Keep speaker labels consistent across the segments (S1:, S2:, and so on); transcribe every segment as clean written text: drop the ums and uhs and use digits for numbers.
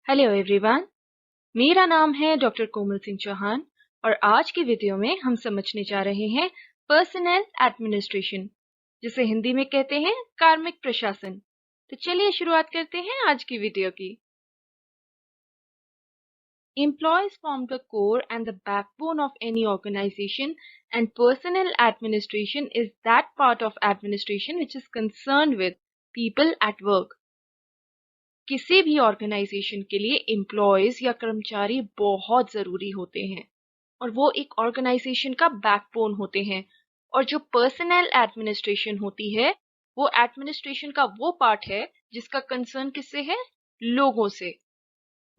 S1: Hello everyone, मेरा नाम है डॉक्टर कोमल सिंह चौहान और आज की वीडियो में हम समझने जा रहे हैं पर्सनल एडमिनिस्ट्रेशन, जिसे हिंदी में कहते हैं कार्मिक प्रशासन। तो चलिए शुरुआत करते हैं आज की वीडियो की। Employees form the core and the backbone of any organization, and personnel administration is that part of administration which is concerned with people at work. किसी भी ऑर्गेनाइजेशन के लिए एम्प्लॉयज या कर्मचारी बहुत जरूरी होते हैं और वो एक ऑर्गेनाइजेशन का बैकबोन होते हैं। और जो पर्सनल एडमिनिस्ट्रेशन होती है वो एडमिनिस्ट्रेशन का वो पार्ट है जिसका कंसर्न किससे है? लोगों से,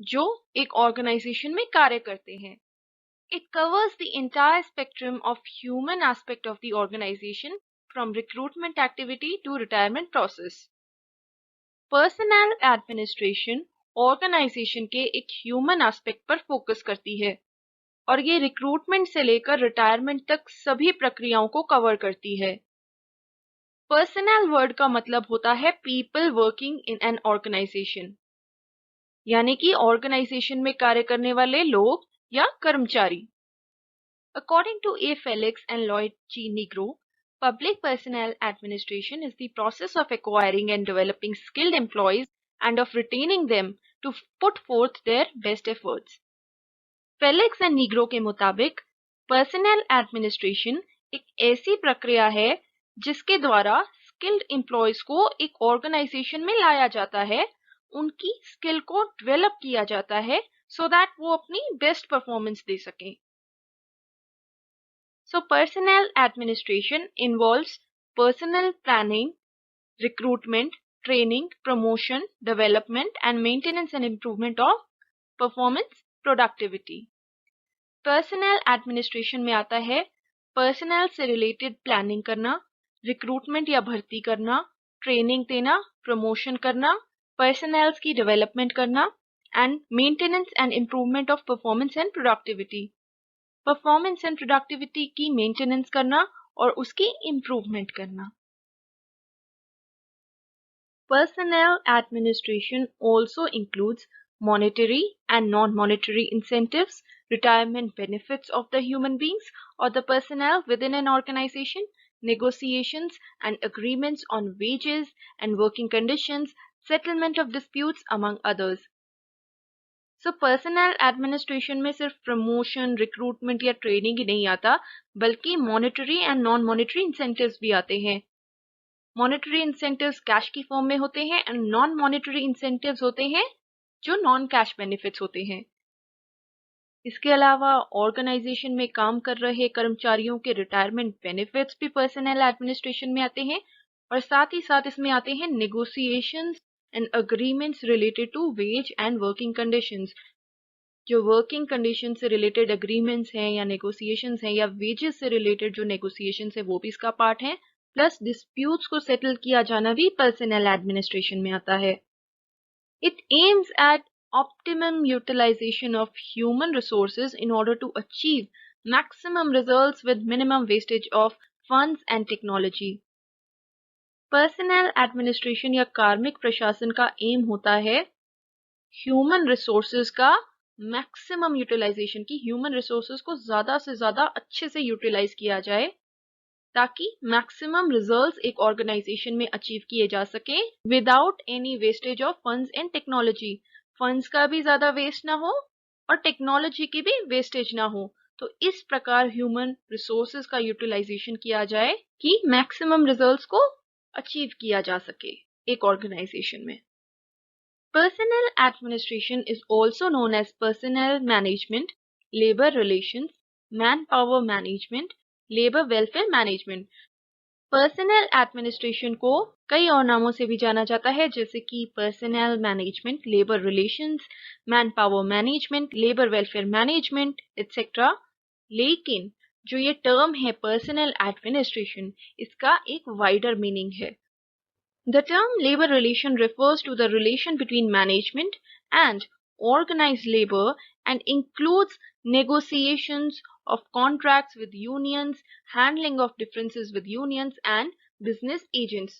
S1: जो एक ऑर्गेनाइजेशन में कार्य करते हैं। It covers the entire spectrum of human aspect of the organisation, from recruitment activity to retirement process. Personnel administration organisation के एक ह्यूमन एस्पेक्ट पर फोकस करती है और ये रिक्रूटमेंट से लेकर रिटायरमेंट तक सभी प्रक्रियाओं को कवर करती है। पर्सनल वर्ड का मतलब होता है people working in an organisation, यानी कि ऑर्गेनाइजेशन में कार्य करने वाले लोग या कर्मचारी। According to a Felix and Lloyd G Nigro, public personnel administration is the process of acquiring and developing skilled employees and of retaining them to put forth their best efforts. Felix and Negro के मुताबिक personal administration एक ऐसी प्रक्रिया है जिसके द्वारा skilled employees को एक ऑर्गेनाइजेशन में लाया जाता है, उनकी स्किल को डेवलप किया जाता है सो दैट वो अपनी बेस्ट परफॉर्मेंस दे सकें। So personnel administration involves personnel planning, recruitment, training, promotion, development and maintenance and improvement of performance productivity. Personnel administration में आता है personnel से related planning करना, recruitment या भर्ती करना, training देना, promotion करना, personnel की development करना and maintenance and improvement of performance and productivity. Performance and productivity की मेंटेनेंस करना और उसकी इम्प्रूवमेंट करना। Personal administration also includes monetary and non-monetary incentives, retirement benefits of the human beings or the personnel within an organization, negotiations and agreements on wages and working conditions, settlement of disputes among others. So personal administration में सिर्फ promotion, recruitment या training ही नहीं आता, बल्कि monetary and non monetary incentives भी आते हैं। Monetary incentives cash की फॉर्म में होते हैं एंड नॉन मॉनेटरी इंसेंटिव्स होते हैं जो नॉन कैश बेनिफिट्स होते हैं। इसके अलावा ऑर्गेनाइजेशन में काम कर रहे कर्मचारियों के रिटायरमेंट बेनिफिट्स भी पर्सनल एडमिनिस्ट्रेशन में आते हैं और साथ ही साथ इसमें आते हैं negotiations and agreements related to wage and working conditions. जो working conditions से related agreements हैं या negotiations हैं या wages से related जो negotiations है वो भी इसका part है, plus disputes को settle किया जाना भी personnel administration में आता है। It aims at optimum utilization of human resources in order to achieve maximum results with minimum wastage of funds and technology. Personal administration या कार्मिक प्रशासन का एम होता है ह्यूमन रिसोर्सेज का मैक्सिमम यूटिलाइजेशन की, ह्यूमन रिसोर्सेज को ज्यादा से ज्यादा अच्छे से यूटिलाइज किया जाए ताकि मैक्सिमम रिजल्ट्स एक ऑर्गेनाइजेशन में अचीव किए जा सके without any wastage of funds and technology. Funds का भी ज्यादा वेस्ट ना हो और टेक्नोलॉजी की भी वेस्टेज ना हो। तो इस प्रकार ह्यूमन रिसोर्सेज का यूटिलाइजेशन किया जाए कि मैक्सिमम रिजल्ट्स को अचीव किया जा सके एक ऑर्गेनाइजेशन में। Personnel administration is also known as personnel management, labour relations, manpower management, labour welfare management. Personnel administration को कई और नामों से भी जाना जाता है, जैसे कि personal management, labour relations, manpower management, labour welfare management etcetera. लेकिन जो ये टर्म है पर्सनल एडमिनिस्ट्रेशन, इसका एक वाइडर मीनिंग है। The term labor relation refers to the relation between management and organized labor and includes negotiations of contracts with unions, handling of differences with unions and business agents.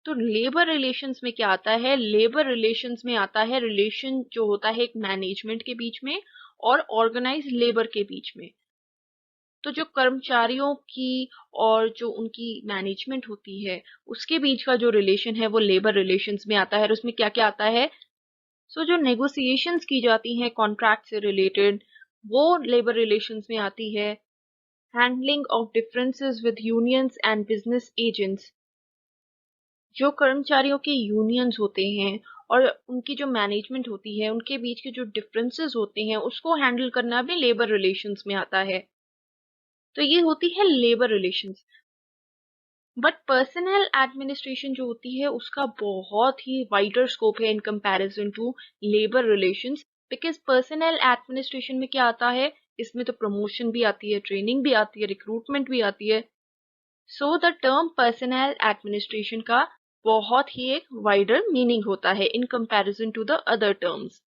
S1: तो labour relations में क्या आता है? Labour relations में आता है relation जो होता है एक मैनेजमेंट के बीच में और ऑर्गेनाइज लेबर के बीच में। तो जो कर्मचारियों की और जो उनकी मैनेजमेंट होती है उसके बीच का जो रिलेशन है वो लेबर रिलेशंस में आता है। और उसमें क्या क्या आता है? जो नेगोशिएशंस की जाती हैं कॉन्ट्रैक्ट से रिलेटेड वो लेबर रिलेशंस में आती है। Handling of differences with unions and business agents, जो कर्मचारियों के यूनियंस होते हैं और उनकी जो मैनेजमेंट होती है उनके बीच के जो डिफरेंसेस होते हैं उसको हैंडल करना भी लेबर रिलेशंस में आता है। तो ये होती है labour relations. But personnel administration जो होती है उसका बहुत ही वाइडर स्कोप है in comparison to labour relations. Because personnel administration में क्या आता है? इसमें तो प्रमोशन भी आती है, ट्रेनिंग भी आती है, रिक्रूटमेंट भी आती है। So the term personnel administration का बहुत ही एक वाइडर मीनिंग होता है in comparison to the other terms.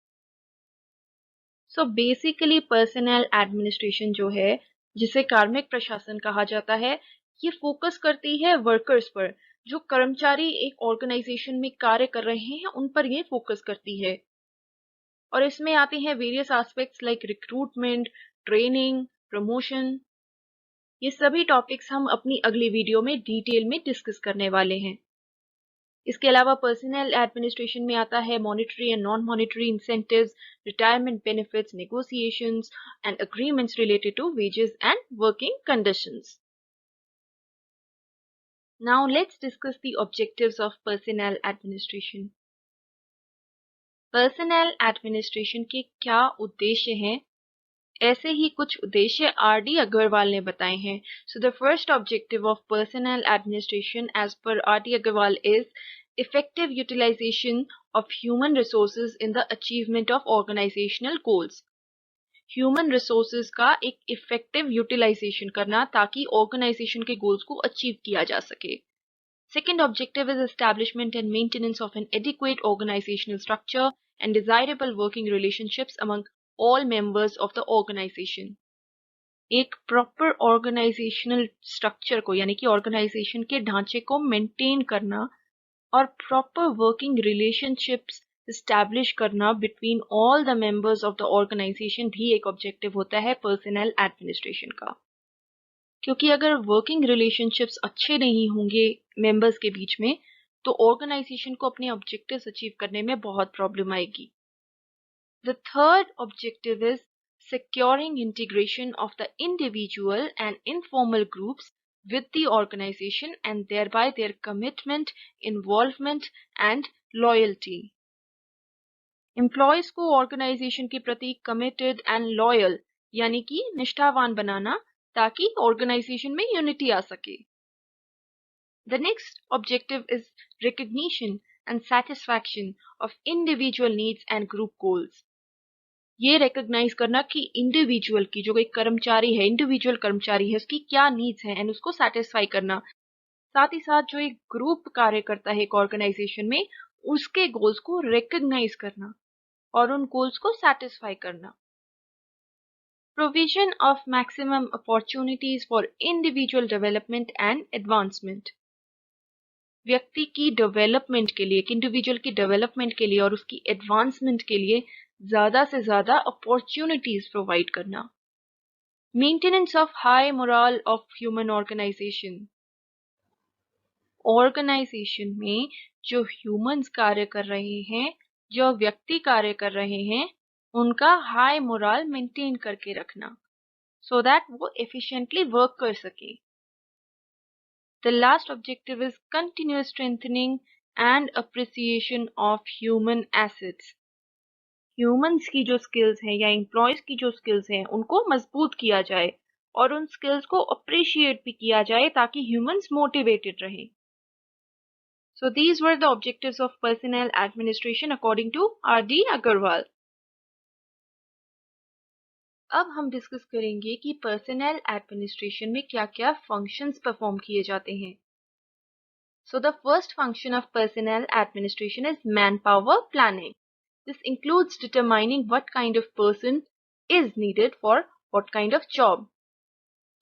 S1: So basically personnel administration जो है जिसे कार्मिक प्रशासन कहा जाता है ये फोकस करती है वर्कर्स पर। जो कर्मचारी एक ऑर्गेनाइजेशन में कार्य कर रहे हैं उन पर ये फोकस करती है। और इसमें आते हैं various aspects like recruitment, training, promotion. ये सभी टॉपिक्स हम अपनी अगली वीडियो में डिटेल में डिस्कस करने वाले हैं। इसके अलावा पर्सनल एडमिनिस्ट्रेशन में आता है monetary and non monetary incentives, retirement benefits, negotiations and agreements related to wages and working conditions. Now let's discuss the objectives of personnel administration. Personnel administration के क्या उद्देश्य हैं? ऐसे ही कुछ उद्देश्य आर.डी. अग्रवाल ने बताए हैं. So the first objective of personnel administration as per R.D. Agarwal is effective utilization of human resources in the achievement of organizational goals. Human resources का एक इफेक्टिव यूटिलाइजेशन करना ताकि ऑर्गेनाइजेशन के गोल्स को अचीव किया जा सके. Second objective is establishment and maintenance of an adequate organizational structure and desirable working relationships among all members of the organization. एक प्रॉपर ऑर्गेनाइजेशनल स्ट्रक्चर को यानी कि ऑर्गेनाइजेशन के ढांचे को मेंटेन करना और प्रॉपर वर्किंग रिलेशनशिप्स एस्टैब्लिश करना between all the members of the organisation भी एक ऑब्जेक्टिव होता है पर्सनल एडमिनिस्ट्रेशन का. क्योंकि अगर वर्किंग रिलेशनशिप्स अच्छे नहीं होंगे मेंबर्स के बीच में तो ऑर्गेनाइजेशन को अपने ऑब्जेक्टिव्स अचीव करने में बहुत प्रॉब्लम आएगी. The third objective is securing integration of the individual and informal groups with the organization and thereby their commitment, involvement and loyalty. Employees को ऑर्गेनाइजेशन के प्रति कमिटेड एंड लॉयल यानी कि निष्ठावान बनाना ताकि ऑर्गेनाइजेशन में यूनिटी आ सके. The next objective is recognition and satisfaction of individual needs and group goals. ये रिकॉग्नाइज करना कि इंडिविजुअल की जो एक कर्मचारी है इंडिविजुअल कर्मचारी है उसकी क्या नीड्स हैं एंड उसको सेटिस्फाई करना. साथ ही साथ जो एक ग्रुप कार्य करता है एक ऑर्गेनाइजेशन में उसके गोल्स को रिकॉग्नाइज करना और उन गोल्स को सेटिस्फाई करना. Provision of maximum opportunities for individual development and advancement. व्यक्ति की डेवलपमेंट के लिए, एक इंडिविजुअल की डेवलपमेंट के लिए और उसकी एडवांसमेंट के लिए ज्यादा से ज्यादा अपॉर्चुनिटीज प्रोवाइड करना. Maintenance of high morale of human organisation. Organisation में जो ह्यूमंस कार्य कर रहे हैं, जो व्यक्ति कार्य कर रहे हैं, उनका हाई मोरल मेंटेन करके रखना सो दैट वो एफिशिएंटली वर्क कर सके. The last objective is continuous strengthening and appreciation of human assets. Humans की जो स्किल्स हैं या एम्प्लॉयज की जो स्किल्स हैं उनको मजबूत किया जाए और उन स्किल्स को अप्रिशिएट भी किया जाए ताकि ह्यूमंस मोटिवेटेड रहें. So these were the objectives of personnel administration according to R.D. Agarwal. अब हम डिस्कस करेंगे कि पर्सनल एडमिनिस्ट्रेशन में क्या-क्या फंक्शंस परफॉर्म किए जाते हैं. So the first function of personnel administration is manpower planning. This includes determining what kind of person is needed for what kind of job.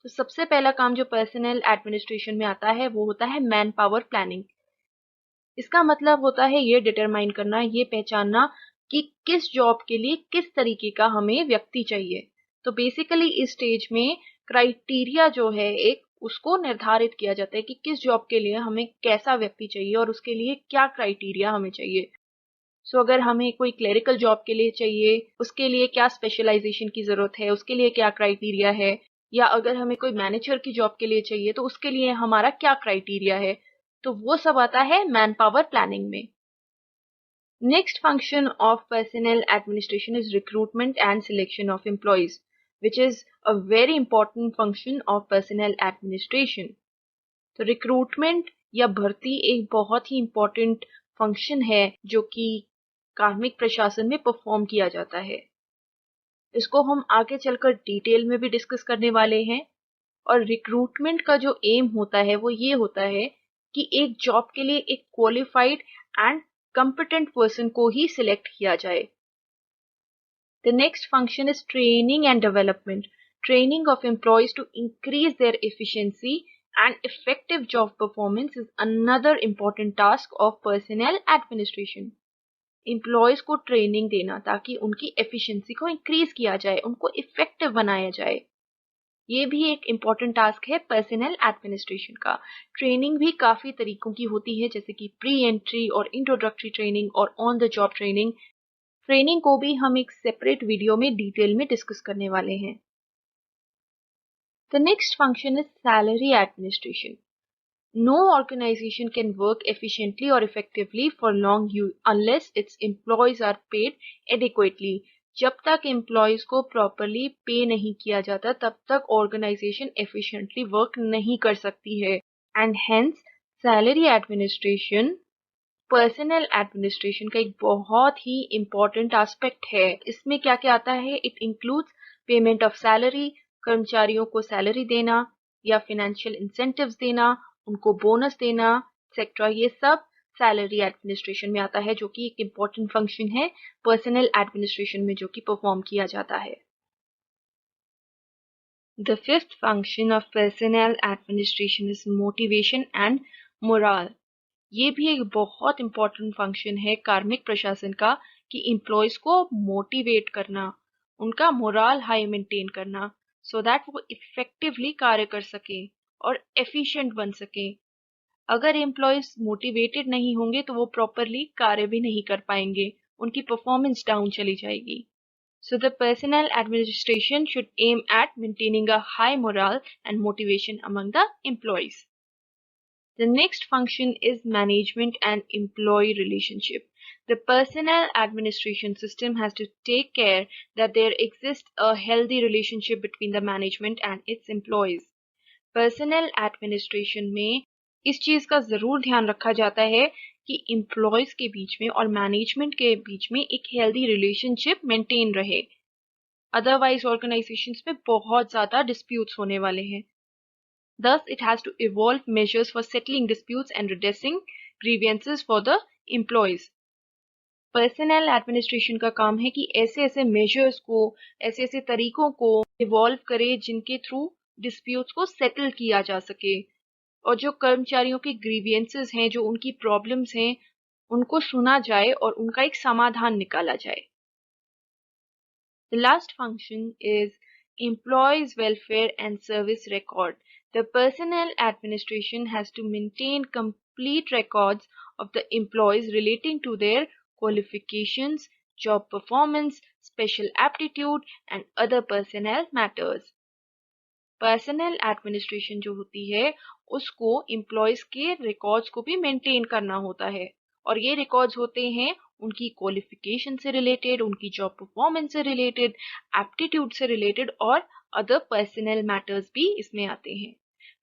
S1: तो सबसे पहला काम जो पर्सनल एडमिनिस्ट्रेशन में आता है वो होता है मैन पावर प्लानिंग. इसका मतलब होता है ये डिटरमाइन करना, ये पहचानना कि किस जॉब के लिए किस तरीके का हमें व्यक्ति चाहिए। तो बेसिकली इस स्टेज में क्राइटेरिया जो है एक उसको निर्धारित किया जाता है कि किस जॉब के लिए हमें कैसा व्यक्ति चाहिए और उसके लिए क्या क्राइटेरिया हमें चाहिए। सो अगर हमें कोई क्लेरिकल जॉब के लिए चाहिए, उसके लिए क्या स्पेशलाइजेशन की जरूरत है, उसके लिए क्या क्राइटेरिया है, या अगर हमें कोई मैनेजर की जॉब के लिए चाहिए तो उसके लिए हमारा क्या क्राइटेरिया है, तो वो सब आता है मैन पावर प्लानिंग में। Next function of personnel administration is recruitment and selection of employees, which is a very important function of personnel administration. तो रिक्रूटमेंट या भर्ती एक बहुत ही इम्पोर्टेंट फंक्शन है जो कि कार्मिक प्रशासन में परफॉर्म किया जाता है। इसको हम आगे चलकर डिटेल में भी डिस्कस करने वाले हैं। और रिक्रूटमेंट का जो एम होता है वो ये होता है कि एक जॉब के लिए एक क्वालिफाइड एंड competent person को ही सिलेक्ट किया जाए। The next function is training and development. Training of employees to increase their efficiency and effective job performance is another important task of personnel administration. Employees को training देना ताकि उनकी efficiency को increase किया जाए, उनको इफेक्टिव बनाया जाए, ये भी एक इम्पॉर्टेंट टास्क है पर्सनल एडमिनिस्ट्रेशन का। ट्रेनिंग भी काफी तरीकों की होती है, जैसे कि प्री एंट्री और इंट्रोडक्टरी ट्रेनिंग और on the job training. Training को भी हम एक सेपरेट वीडियो में डिटेल में डिस्कस करने वाले हैं। The next function is salary administration. No organization can work efficiently or effectively for long unless its employees are paid adequately. जब तक एम्प्लॉयज को प्रॉपरली पे नहीं किया जाता तब तक ऑर्गेनाइजेशन एफिशिएंटली वर्क नहीं कर सकती है। And hence salary administration personal administration का एक बहुत ही इम्पोर्टेंट एस्पेक्ट है। इसमें क्या क्या आता है? It includes payment of salary, कर्मचारियों को सैलरी देना या फिनेंशियल इंसेंटिव्स देना, उनको बोनस देना एक्सेट्रा, ये सब सैलरी एडमिनिस्ट्रेशन में आता है, जो कि एक इम्पोर्टेंट फंक्शन है पर्सनल एडमिनिस्ट्रेशन में जो कि परफॉर्म किया जाता है। The fifth function of personal administration is motivation and moral. ये भी एक बहुत इम्पोर्टेंट फंक्शन है कार्मिक प्रशासन का कि एम्प्लॉयज को मोटिवेट करना, उनका मोरल हाई मेंटेन करना, सो दैट वो इफेक्टिवली कार्य कर सके और एफिशिएंट बन सके। अगर एम्प्लॉयज मोटिवेटेड नहीं होंगे तो वो प्रॉपरली कार्य भी नहीं कर पाएंगे, उनकी परफॉर्मेंस डाउन चली जाएगी। So the personnel administration should aim at maintaining a high morale and motivation among the employees. The next function is management and employee relationship. The personnel administration system has to take care that there exists a healthy relationship between the management and its employees. Personnel administration में इस चीज का जरूर ध्यान रखा जाता है कि एम्प्लॉयज के बीच में और मैनेजमेंट के बीच में एक हेल्दी रिलेशनशिप मेंटेन रहे। अदरवाइज ऑर्गेनाइजेशंस में बहुत ज्यादा डिस्प्यूट्स होने वाले हैं। Thus, it has to evolve measures for settling disputes and redressing grievances for the employees. Personal administration का काम है कि ऐसे ऐसे मेजर्स को, ऐसे ऐसे तरीकों को इवॉल्व करे जिनके थ्रू डिस्प्यूट्स को सेटल किया जा सके और जो कर्मचारियों के ग्रीवियंसेस हैं, जो उनकी प्रॉब्लम्स हैं, उनको सुना जाए और उनका एक समाधान निकाला जाए। The last function is employees welfare and service record. The personnel administration has to maintain complete records of the employees relating to their qualifications, job performance, special aptitude and other personnel matters. Personal administration जो होती है उसको employees के records को भी maintain करना होता है और ये रिकॉर्ड्स होते हैं उनकी क्वालिफिकेशन से रिलेटेड, उनकी जॉब परफॉर्मेंस से रिलेटेड, एप्टीट्यूड से रिलेटेड और अदर पर्सनल मैटर्स भी इसमें आते हैं।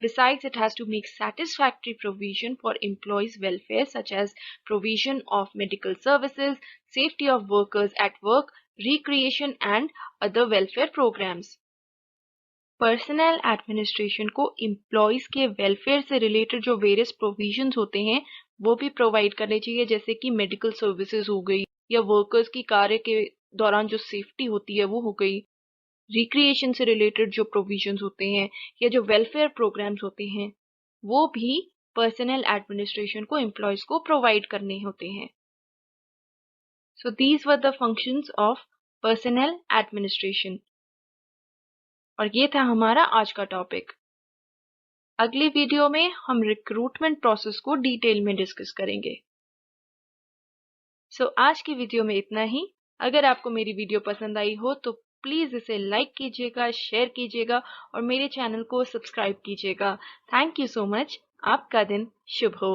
S1: Besides, it has to make satisfactory provision for employees' welfare, such as provision of medical services, safety of workers at work, recreation, and other welfare programs. Personal administration को employees के welfare से related जो various provisions होते हैं वो भी provide करने चाहिए, जैसे कि मेडिकल सर्विसेज हो गई या वर्कर्स की कार्य के दौरान जो सेफ्टी होती है वो हो गई, रिक्रिएशन से रिलेटेड जो प्रोविजंस होते हैं या जो वेलफेयर प्रोग्राम्स होते हैं वो भी पर्सनल एडमिनिस्ट्रेशन को एम्प्लॉयज को प्रोवाइड करने होते हैं। So these were the functions of personal administration. और ये था हमारा आज का टॉपिक। अगली वीडियो में हम रिक्रूटमेंट प्रोसेस को डिटेल में डिस्कस करेंगे। सो आज की वीडियो में इतना ही। अगर आपको मेरी वीडियो पसंद आई हो तो प्लीज़ इसे लाइक कीजिएगा, शेयर कीजिएगा और मेरे चैनल को सब्सक्राइब कीजिएगा। Thank you so much. आपका दिन शुभ हो।